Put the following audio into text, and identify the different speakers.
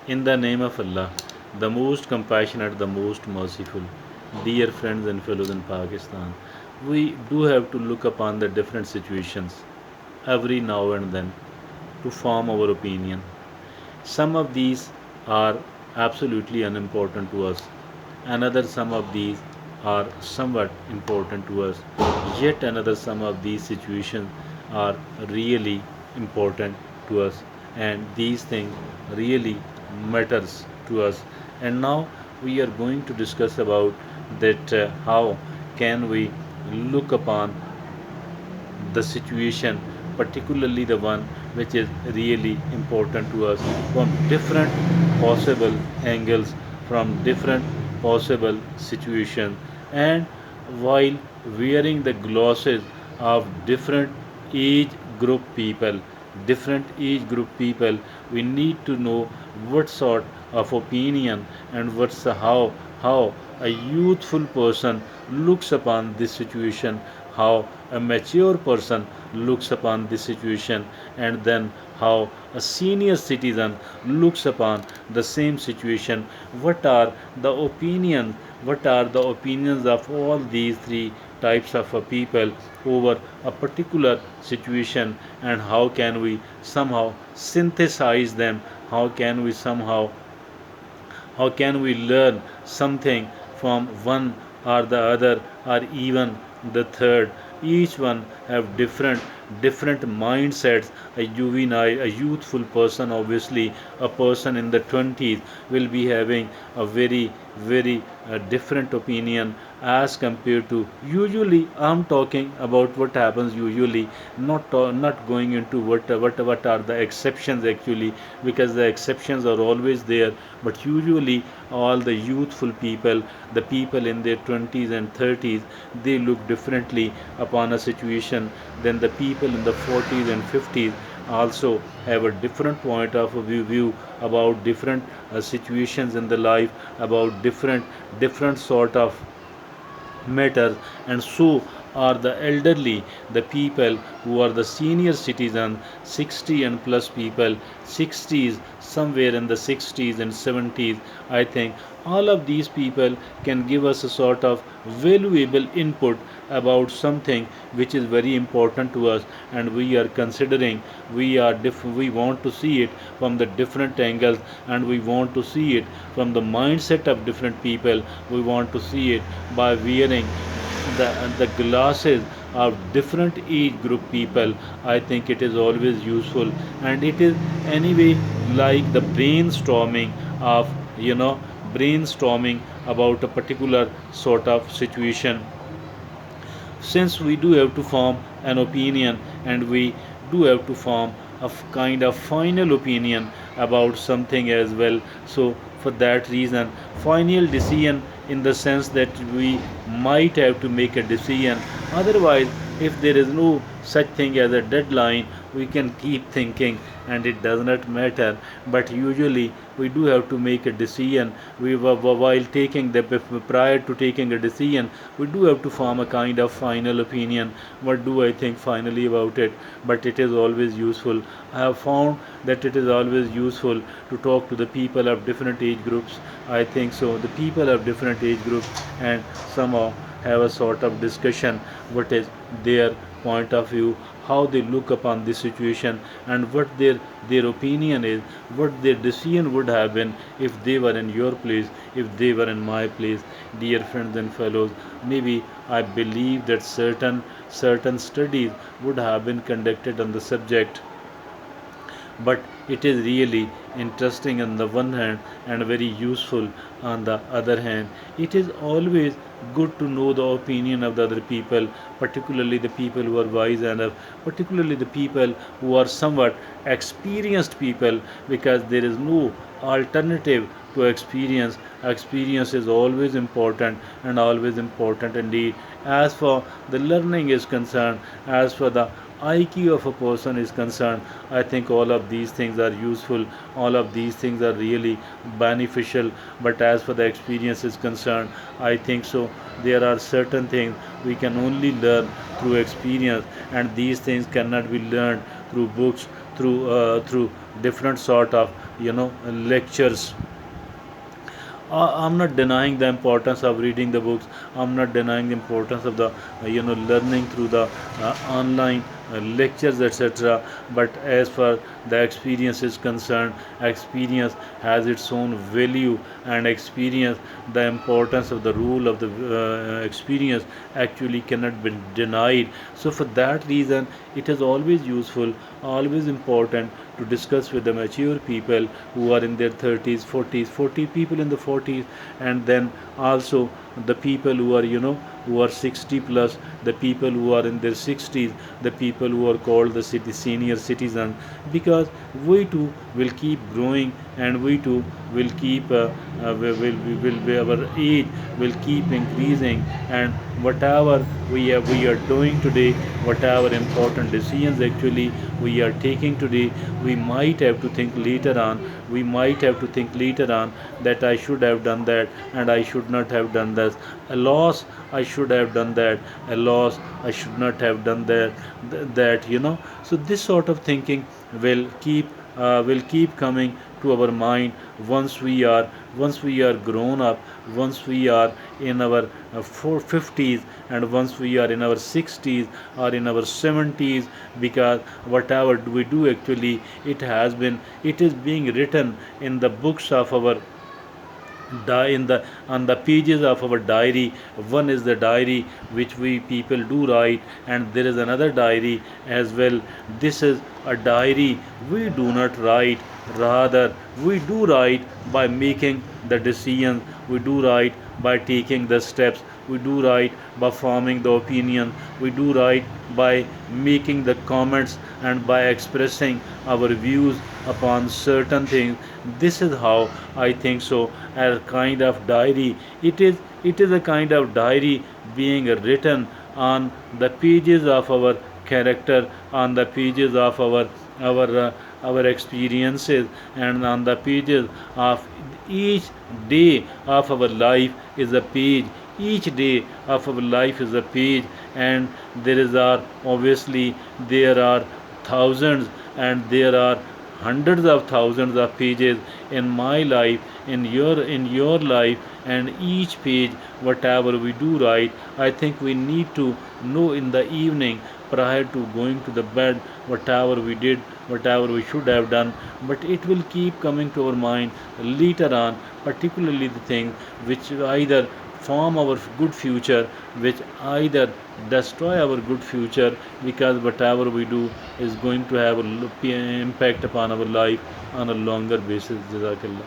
Speaker 1: In the name of Allah, the most compassionate, the most merciful, dear friends and fellows in Pakistan, we do have to look upon the different situations every now and then to form our opinion. Some of these are absolutely unimportant to us, another some of these are somewhat important to us, yet another some of these situations are really important to us, and these things really matters to us. And now we are going to discuss about that how can we look upon the situation, particularly the one which is really important to us, from different possible angles, from different possible situations, and while wearing the glasses of different age group people, we need to know what sort of opinion and what's the how a youthful person looks upon this situation, how a mature person looks upon this situation, and then how a senior citizen looks upon the same situation. What are the opinions? What are the opinions of all these three types of people over a particular situation, and how can we somehow synthesize them? How can we learn something from one or the other, or even the third? Each one have different mindsets. A juvenile, a youthful person, obviously a person in the 20s, will be having a very different opinion as compared to, usually I'm talking about what happens usually, not going into what are the exceptions actually, because the exceptions are always there. But usually all the youthful people, the people in their 20s and 30s, they look differently upon a situation than the people in the 40s and 50s. Also have a different point of view about different situations in the life, about different sort of matters. And so are the elderly, the people who are the senior citizens, 60 and plus people, 60s, somewhere in the 60s and 70s. I think all of these people can give us a sort of valuable input about something which is very important to us, and we are considering, we want to see it from the different angles, and we want to see it from the mindset of different people. We want to see it by wearing the glasses of different age group people. I think it is always useful, and it is anyway like the brainstorming of, you know brainstorming about a particular sort of situation, since we do have to form an opinion, and we do have to form a kind of final opinion about something as well. So for that reason, final decision, in the sense that we might have to make a decision. Otherwise, if there is no such thing as a deadline, we can keep thinking and it does not matter. But usually we do have to make a decision. While taking the, prior to taking a decision, we do have to form a kind of final opinion. What do I think finally about it? But it is always useful. I have found that it is always useful to talk to the people of different age groups. I think so. The people of different age groups, and somehow have a sort of discussion what is their point of view, how they look upon this situation, and what their opinion is, what their decision would have been if they were in your place, if they were in my place. Dear friends and fellows, maybe I believe that certain studies would have been conducted on the subject, but it is really interesting on the one hand and very useful on the other hand. It is always good to know the opinion of the other people, particularly the people who are wise enough, particularly the people who are somewhat experienced people, because there is no alternative to experience. Experience is always important, and always important indeed. As for the learning is concerned, as for the IQ of a person is concerned, I think all of these things are useful, all of these things are really beneficial. But as for the experience is concerned, I think so. There are certain things we can only learn through experience, and these things cannot be learned through books, through different sort of lectures. I'm not denying the importance of reading the books. I'm not denying the importance of the learning through the online lectures, etc. But as far the experience is concerned, experience has its own value, and experience, the importance of the rule of the experience actually cannot be denied. So for that reason, it is always useful, always important to discuss with the mature people who are in their 30s, 40s, 40 people in the 40s, and then also the people who are who are 60 plus, the people who are in their 60s, the people who are called the senior citizens, because we too will keep growing, and we too will keep our age will keep increasing, and whatever we are doing today, whatever important decisions actually we are taking today, we might have to think later on. We might have to think later on that I should have done that and I should not have done this. A loss, I should have done that. A loss, I should not have done that. So this sort of thinking will keep coming to our mind once we are grown up, once we are in our 50s, and once we are in our 60s or in our 70s, because whatever we do actually, it is being written in the books of our in the on the pages of our diary. One is the diary which we people do write, and there is another diary as well. This is a diary we do not write, rather we do write by making the decisions, we do write by taking the steps, we do write by forming the opinion, we do write by making the comments and by expressing our views upon certain things. This is how I think so. A kind of diary. It is a kind of diary being written on the pages of our character, on the pages of our our experiences, and on the pages of each day of our life is a page. Each day of our life is a page, and there are thousands, and there are hundreds of thousands of pages in my life, in your life, and each page, whatever we do write, I think we need to know in the evening prior to going to the bed whatever we did, whatever we should have done. But it will keep coming to our mind later on, particularly the things which either form our good future, which either destroy our good future, because whatever we do is going to have an impact upon our life on a longer basis. Jazakallah.